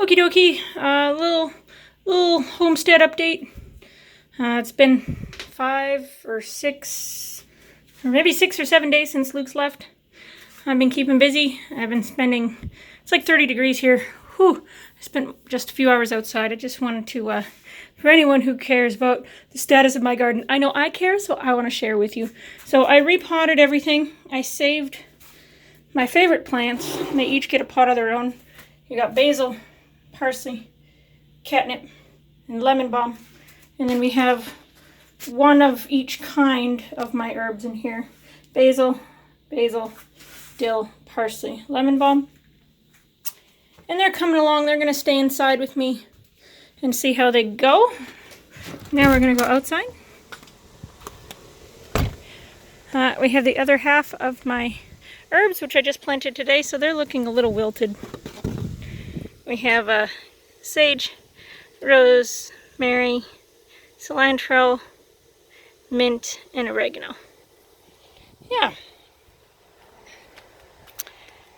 Okie dokie, little homestead update. It's been 5 or 6, or maybe 6 or 7 days since Luke's left. I've been keeping busy. I've been spending, it's like 30 degrees here. Whew, I spent just a few hours outside. I just wanted to, for anyone who cares about the status of my garden, I know I care, so I want to share with you. So I repotted everything. I saved my favorite plants. They each get a pot of their own. You got basil, parsley, catnip, and lemon balm. And then we have one of each kind of my herbs in here. Basil, dill, parsley, lemon balm. And they're coming along. They're going to stay inside with me and see how they go. Now we're going to go outside. We have the other half of my herbs, which I just planted today, so they're looking a little wilted. We have sage, rosemary, cilantro, mint, and oregano. Yeah.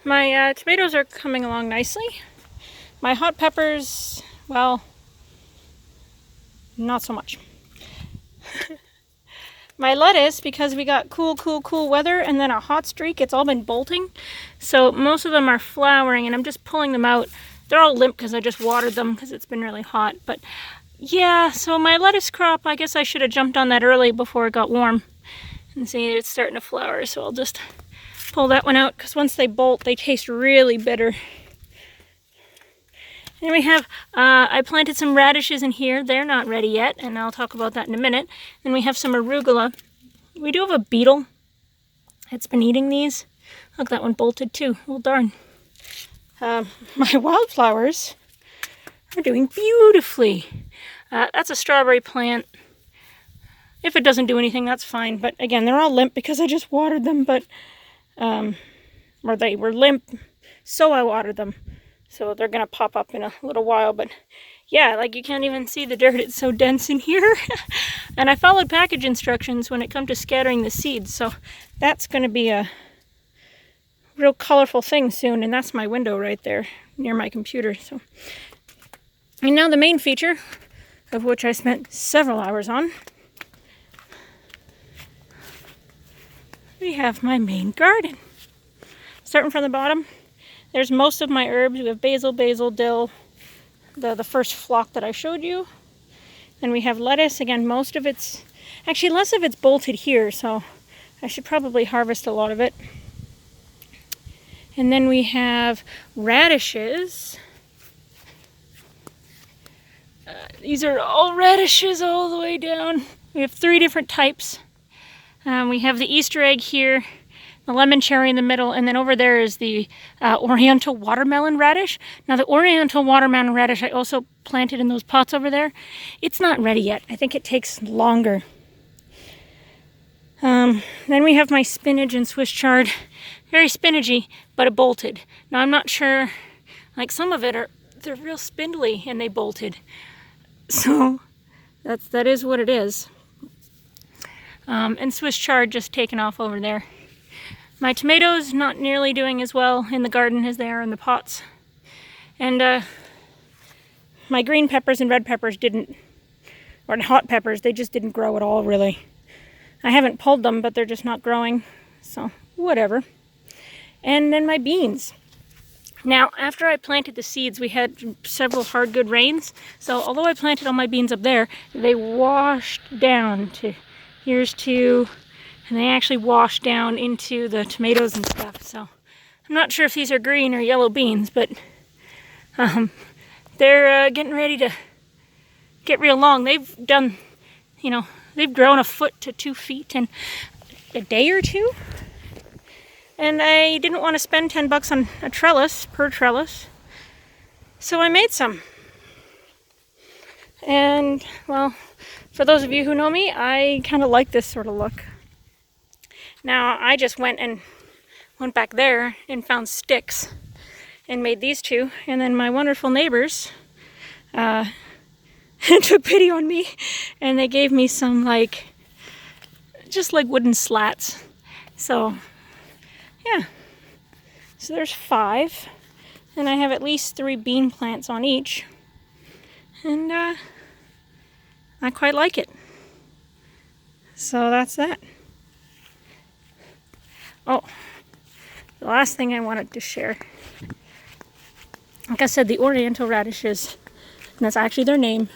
My tomatoes are coming along nicely. My hot peppers, well, not so much. My lettuce, because we got cool weather and then a hot streak, it's all been bolting. So most of them are flowering and I'm just pulling them out. They're all limp because I just watered them because it's been really hot. But yeah, so my lettuce crop, I guess I should have jumped on that early before it got warm. And see, it's starting to flower, so I'll just pull that one out because once they bolt, they taste really bitter. And we have, I planted some radishes in here. They're not ready yet, and I'll talk about that in a minute. Then we have some arugula. We do have a beetle. It's been eating these. Look, that one bolted too. Well, darn. My wildflowers are doing beautifully. That's a strawberry plant. If it doesn't do anything, that's fine. But again, they're all limp because I just watered them, but, or they were limp, so I watered them. So they're going to pop up in a little while, but yeah, like you can't even see the dirt. It's so dense in here. And I followed package instructions when it comes to scattering the seeds. So that's going to be a real colorful thing soon. And that's my window right there near my computer. So, and now the main feature, of which I spent several hours on. We have my main garden. Starting from the bottom. There's most of my herbs. We have basil, dill, the first flock that I showed you. Then we have lettuce. Again, most of it's, actually less of it's bolted here, so I should probably harvest a lot of it. And then we have radishes. These are all radishes all the way down. We have 3 different types. We have the Easter egg here, the lemon cherry in the middle, and then over there is the oriental watermelon radish. Now the oriental watermelon radish I also planted in those pots over there. It's not ready yet. I think it takes longer. Then we have my spinach and Swiss chard. Very spinachy, but it bolted. Now I'm not sure, like some of it they're real spindly and they bolted. So that is what it is. And Swiss chard just taken off over there. My tomatoes not nearly doing as well in the garden as they are in the pots. And my green peppers and red peppers didn't, or hot peppers, they just didn't grow at all really. I haven't pulled them, but they're just not growing. So whatever. And then my beans. Now, after I planted the seeds, we had several hard, good rains. So although I planted all my beans up there, they washed down to, here's 2, and they actually washed down into the tomatoes and stuff. So I'm not sure if these are green or yellow beans, but they're getting ready to get real long. They've done, you know, they've grown a foot to 2 feet in a day or 2. And I didn't want to spend $10 on a trellis, per trellis. So I made some. And, well, for those of you who know me, I kind of like this sort of look. Now, I just went back there and found sticks and made these 2. And then my wonderful neighbors took pity on me and they gave me some, just like wooden slats. So, yeah. So there's 5. And I have at least 3 bean plants on each. And I quite like it. So that's that. Oh, the last thing I wanted to share. Like I said, the Oriental radishes, and that's actually their name,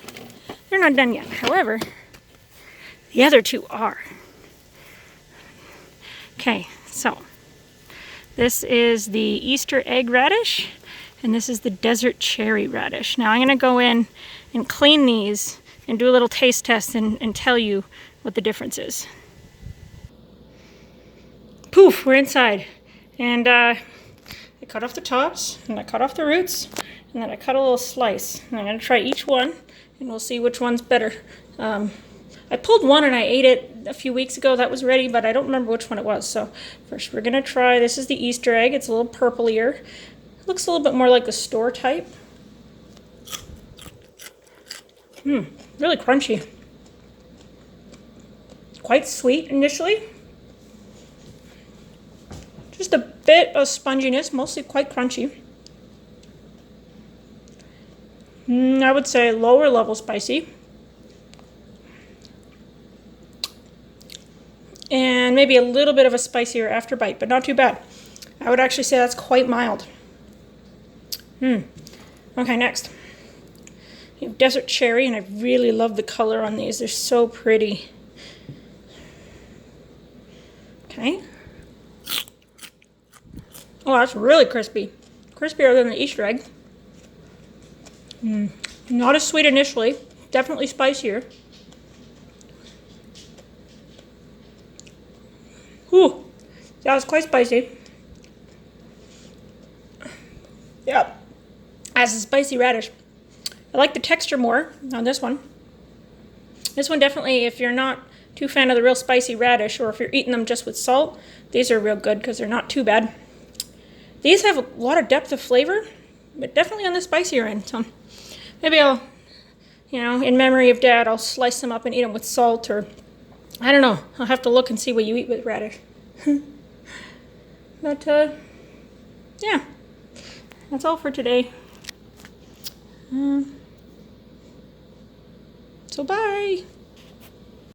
they're not done yet. However, the other 2 are. Okay, so this is the Easter egg radish, and this is the desert cherry radish. Now I'm going to go in and clean these and do a little taste test and tell you what the difference is. Poof, we're inside. And I cut off the tops, and I cut off the roots, and then I cut a little slice. And I'm going to try each one, and we'll see which one's better. I pulled one and I ate it a few weeks ago. That was ready, but I don't remember which one it was. So first we're going to try, this is the Easter egg. It's a little purplier. Looks a little bit more like the store type. Really crunchy. Quite sweet initially. Just a bit of sponginess, mostly quite crunchy. I would say lower level spicy. And maybe a little bit of a spicier afterbite, but not too bad. I would actually say that's quite mild. Okay, next. You have desert cherry, and I really love the color on these. They're so pretty. Okay. Oh, that's really crispy. Crispier than the Easter egg. Not as sweet initially. Definitely spicier. Whew. That was quite spicy. Yeah. As a spicy radish. I like the texture more on this one. This one definitely, if you're not too fan of the real spicy radish, or if you're eating them just with salt, these are real good because they're not too bad. These have a lot of depth of flavor, but definitely on the spicier end. So maybe I'll, in memory of Dad, I'll slice them up and eat them with salt, or I don't know. I'll have to look and see what you eat with radish. But, yeah. That's all for today. So bye.